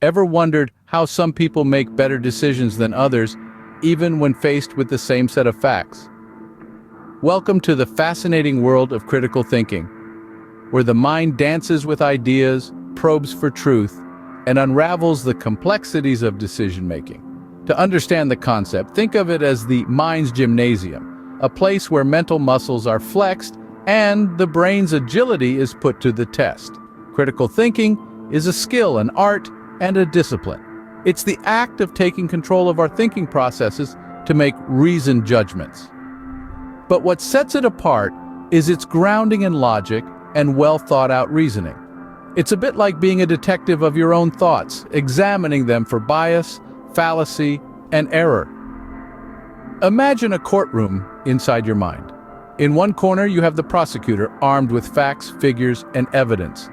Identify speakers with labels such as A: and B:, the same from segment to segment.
A: Ever wondered how some people make better decisions than others, even when faced with the same set of facts? Welcome to the fascinating world of critical thinking, where the mind dances with ideas, probes for truth, and unravels the complexities of decision-making. To understand the concept, think of it as the mind's gymnasium, a place where mental muscles are flexed and the brain's agility is put to the test. Critical thinking is a skill, an art, and a discipline. It's the act of taking control of our thinking processes to make reasoned judgments. But what sets it apart is its grounding in logic and well-thought-out reasoning. It's a bit like being a detective of your own thoughts, examining them for bias, fallacy, and error. Imagine a courtroom inside your mind. In one corner, you have the prosecutor armed with facts, figures, and evidence.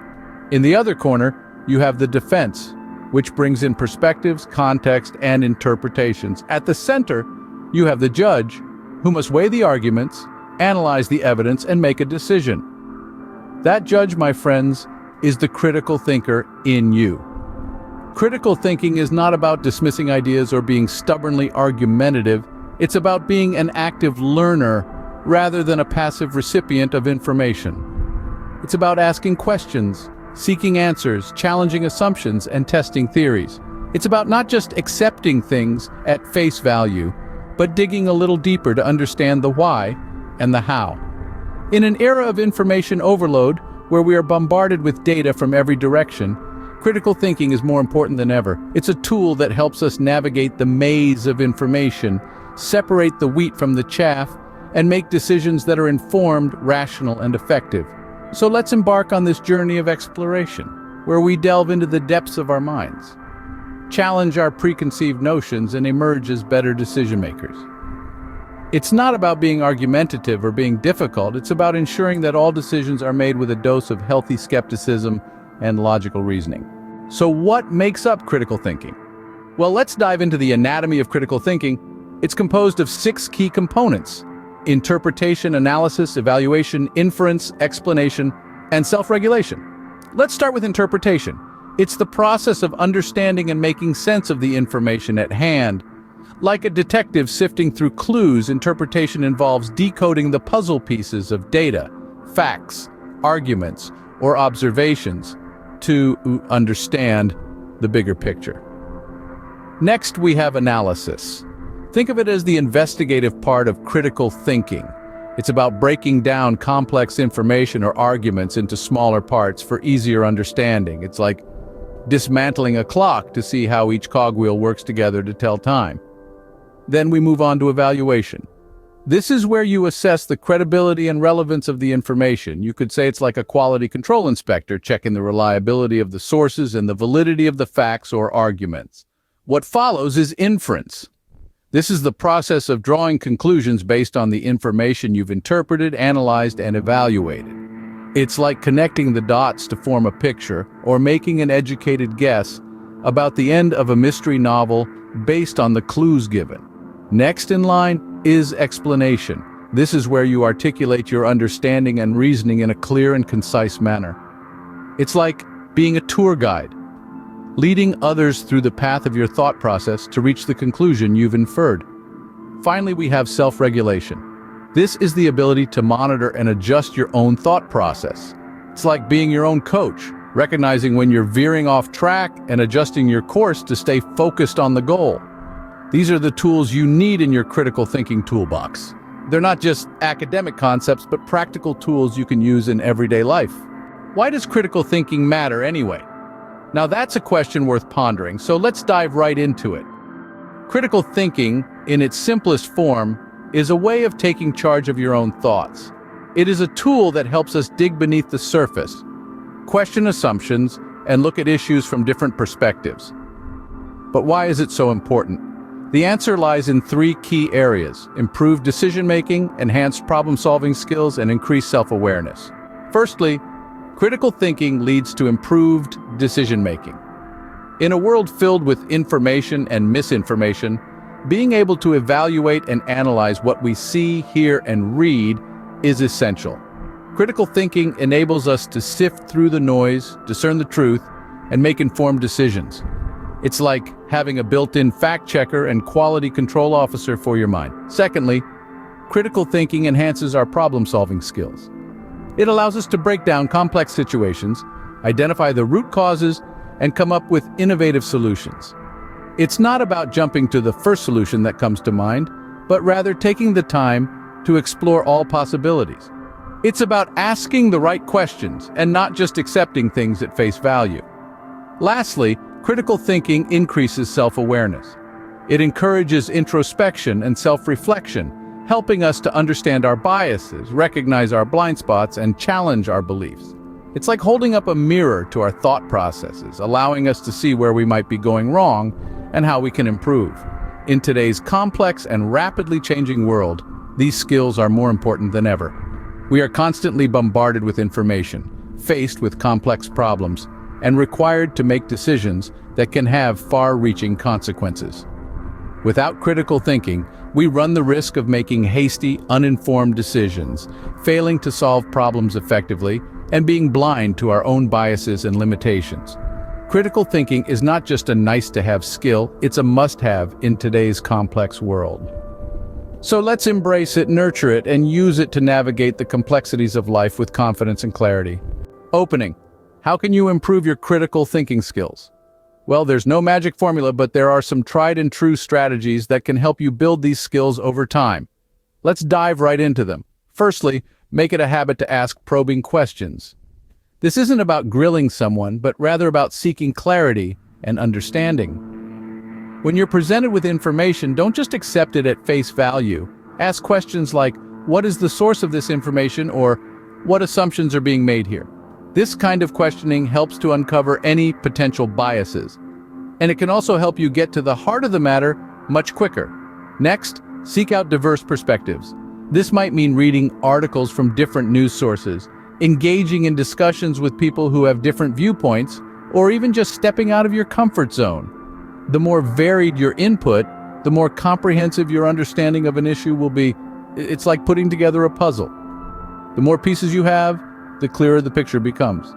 A: In the other corner, you have the defense, which brings in perspectives, context, and interpretations. At the center, you have the judge, who must weigh the arguments, analyze the evidence, and make a decision. That judge, my friends, is the critical thinker in you. Critical thinking is not about dismissing ideas or being stubbornly argumentative. It's about being an active learner rather than a passive recipient of information. It's about asking questions, seeking answers, challenging assumptions, and testing theories. It's about not just accepting things at face value, but digging a little deeper to understand the why and the how. In an era of information overload, where we are bombarded with data from every direction, critical thinking is more important than ever. It's a tool that helps us navigate the maze of information, separate the wheat from the chaff, and make decisions that are informed, rational, and effective. So let's embark on this journey of exploration, where we delve into the depths of our minds, challenge our preconceived notions, and emerge as better decision makers. It's not about being argumentative or being difficult. It's about ensuring that all decisions are made with a dose of healthy skepticism and logical reasoning. So what makes up critical thinking? Well, let's dive into the anatomy of critical thinking. It's composed of 6 key components: interpretation, analysis, evaluation, inference, explanation, and self-regulation. Let's start with interpretation. It's the process of understanding and making sense of the information at hand. Like a detective sifting through clues, interpretation involves decoding the puzzle pieces of data, facts, arguments, or observations to understand the bigger picture. Next, we have analysis. Think of it as the investigative part of critical thinking. It's about breaking down complex information or arguments into smaller parts for easier understanding. It's like dismantling a clock to see how each cogwheel works together to tell time. Then we move on to evaluation. This is where you assess the credibility and relevance of the information. You could say it's like a quality control inspector checking the reliability of the sources and the validity of the facts or arguments. What follows is inference. This is the process of drawing conclusions based on the information you've interpreted, analyzed, and evaluated. It's like connecting the dots to form a picture or making an educated guess about the end of a mystery novel based on the clues given. Next in line is explanation. This is where you articulate your understanding and reasoning in a clear and concise manner. It's like being a tour guide, leading others through the path of your thought process to reach the conclusion you've inferred. Finally, we have self-regulation. This is the ability to monitor and adjust your own thought process. It's like being your own coach, recognizing when you're veering off track and adjusting your course to stay focused on the goal. These are the tools you need in your critical thinking toolbox. They're not just academic concepts, but practical tools you can use in everyday life. Why does critical thinking matter anyway? Now that's a question worth pondering, so let's dive right into it. Critical thinking, in its simplest form, is a way of taking charge of your own thoughts. It is a tool that helps us dig beneath the surface, question assumptions, and look at issues from different perspectives. But why is it so important? The answer lies in 3 key areas: improved decision-making, enhanced problem-solving skills, and increased self-awareness. Firstly, critical thinking leads to improved decision-making. In a world filled with information and misinformation, being able to evaluate and analyze what we see, hear, and read is essential. Critical thinking enables us to sift through the noise, discern the truth, and make informed decisions. It's like having a built-in fact checker and quality control officer for your mind. Secondly, critical thinking enhances our problem-solving skills. It allows us to break down complex situations, identify the root causes, and come up with innovative solutions. It's not about jumping to the first solution that comes to mind, but rather taking the time to explore all possibilities. It's about asking the right questions and not just accepting things at face value. Lastly, critical thinking increases self-awareness. It encourages introspection and self-reflection, helping us to understand our biases, recognize our blind spots, and challenge our beliefs. It's like holding up a mirror to our thought processes, allowing us to see where we might be going wrong and how we can improve. In today's complex and rapidly changing world, these skills are more important than ever. We are constantly bombarded with information, faced with complex problems, and required to make decisions that can have far-reaching consequences. Without critical thinking, we run the risk of making hasty, uninformed decisions, failing to solve problems effectively, and being blind to our own biases and limitations. Critical thinking is not just a nice-to-have skill, it's a must-have in today's complex world. So let's embrace it, nurture it, and use it to navigate the complexities of life with confidence and clarity. Opening. How can you improve your critical thinking skills? Well, there's no magic formula, but there are some tried and true strategies that can help you build these skills over time. Let's dive right into them. Firstly, make it a habit to ask probing questions. This isn't about grilling someone, but rather about seeking clarity and understanding. When you're presented with information, don't just accept it at face value. Ask questions like, what is the source of this information, or what assumptions are being made here? This kind of questioning helps to uncover any potential biases, and it can also help you get to the heart of the matter much quicker. Next, seek out diverse perspectives. This might mean reading articles from different news sources, engaging in discussions with people who have different viewpoints, or even just stepping out of your comfort zone. The more varied your input, the more comprehensive your understanding of an issue will be. It's like putting together a puzzle. The more pieces you have, the clearer the picture becomes.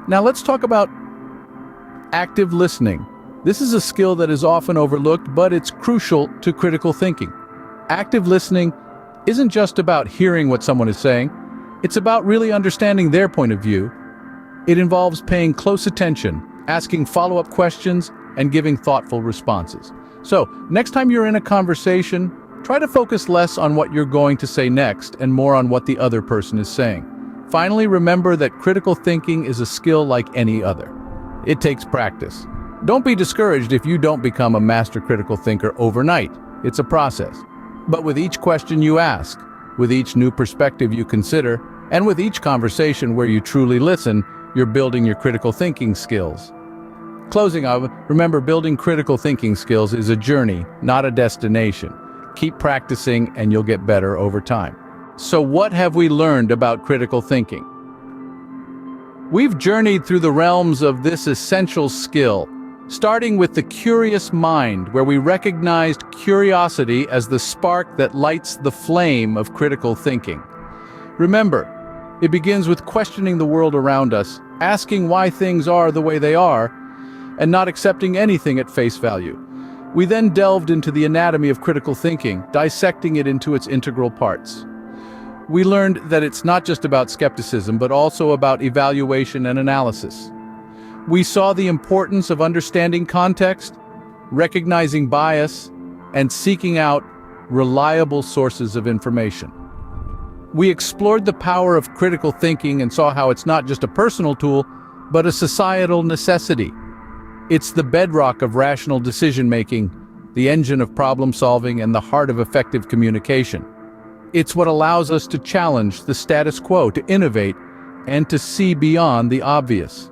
A: Now let's talk about active listening. This is a skill that is often overlooked, but it's crucial to critical thinking. Active listening isn't just about hearing what someone is saying, it's about really understanding their point of view. It involves paying close attention, asking follow-up questions, and giving thoughtful responses. So, next time you're in a conversation, try to focus less on what you're going to say next and more on what the other person is saying. Finally, remember that critical thinking is a skill like any other. It takes practice. Don't be discouraged if you don't become a master critical thinker overnight. It's a process. But with each question you ask, with each new perspective you consider, and with each conversation where you truly listen, you're building your critical thinking skills. Closing out, remember, building critical thinking skills is a journey, not a destination. Keep practicing and you'll get better over time. So what have we learned about critical thinking? We've journeyed through the realms of this essential skill, starting with the curious mind, where we recognized curiosity as the spark that lights the flame of critical thinking. Remember, it begins with questioning the world around us, asking why things are the way they are, and not accepting anything at face value. We then delved into the anatomy of critical thinking, dissecting it into its integral parts. We learned that it's not just about skepticism, but also about evaluation and analysis. We saw the importance of understanding context, recognizing bias, and seeking out reliable sources of information. We explored the power of critical thinking and saw how it's not just a personal tool, but a societal necessity. It's the bedrock of rational decision-making, the engine of problem-solving, and the heart of effective communication. It's what allows us to challenge the status quo, to innovate, and to see beyond the obvious.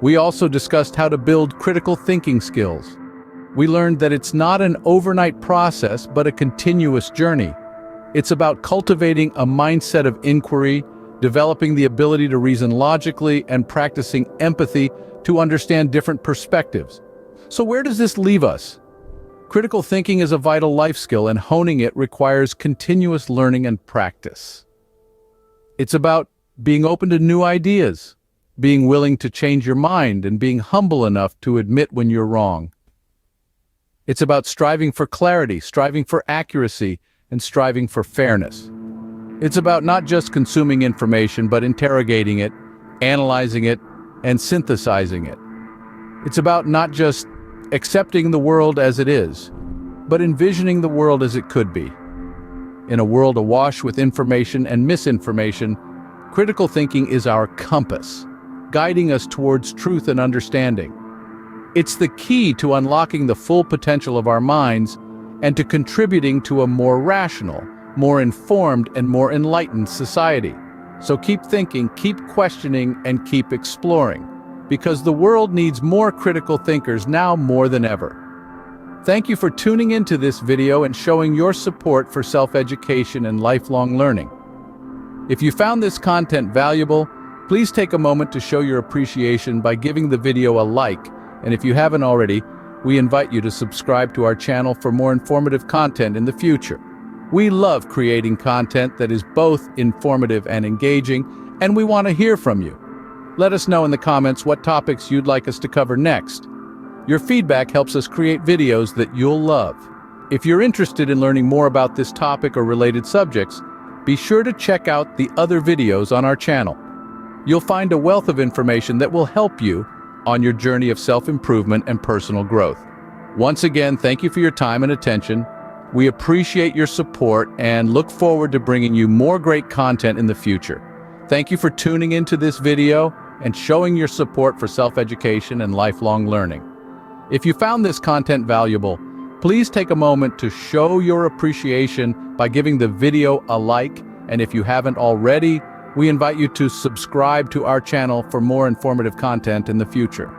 A: We also discussed how to build critical thinking skills. We learned that it's not an overnight process, but a continuous journey. It's about cultivating a mindset of inquiry, developing the ability to reason logically, and practicing empathy to understand different perspectives. So where does this leave us? Critical thinking is a vital life skill, and honing it requires continuous learning and practice. It's about being open to new ideas, being willing to change your mind, and being humble enough to admit when you're wrong. It's about striving for clarity, striving for accuracy, and striving for fairness. It's about not just consuming information, but interrogating it, analyzing it, and synthesizing it. It's about not just accepting the world as it is, but envisioning the world as it could be. In a world awash with information and misinformation, critical thinking is our compass, guiding us towards truth and understanding. It's the key to unlocking the full potential of our minds and to contributing to a more rational, more informed, and more enlightened society. So keep thinking, keep questioning, and keep exploring, because the world needs more critical thinkers now more than ever. Thank you for tuning into this video and showing your support for self-education and lifelong learning. If you found this content valuable, please take a moment to show your appreciation by giving the video a like, and if you haven't already, we invite you to subscribe to our channel for more informative content in the future. We love creating content that is both informative and engaging, and we want to hear from you. Let us know in the comments what topics you'd like us to cover next. Your feedback helps us create videos that you'll love. If you're interested in learning more about this topic or related subjects, be sure to check out the other videos on our channel. You'll find a wealth of information that will help you on your journey of self-improvement and personal growth. Once again, thank you for your time and attention. We appreciate your support and look forward to bringing you more great content in the future. Thank you for tuning into this video and showing your support for self-education and lifelong learning. If you found this content valuable, please take a moment to show your appreciation by giving the video a like, and if you haven't already, we invite you to subscribe to our channel for more informative content in the future.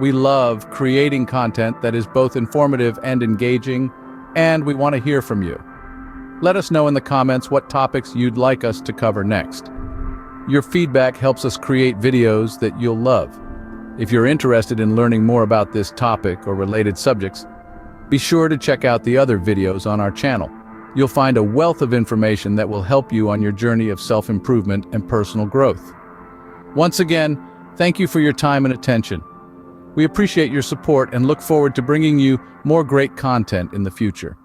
A: We love creating content that is both informative and engaging, and we want to hear from you. Let us know in the comments what topics you'd like us to cover next. Your feedback helps us create videos that you'll love. If you're interested in learning more about this topic or related subjects, be sure to check out the other videos on our channel. You'll find a wealth of information that will help you on your journey of self-improvement and personal growth. Once again, thank you for your time and attention. We appreciate your support and look forward to bringing you more great content in the future.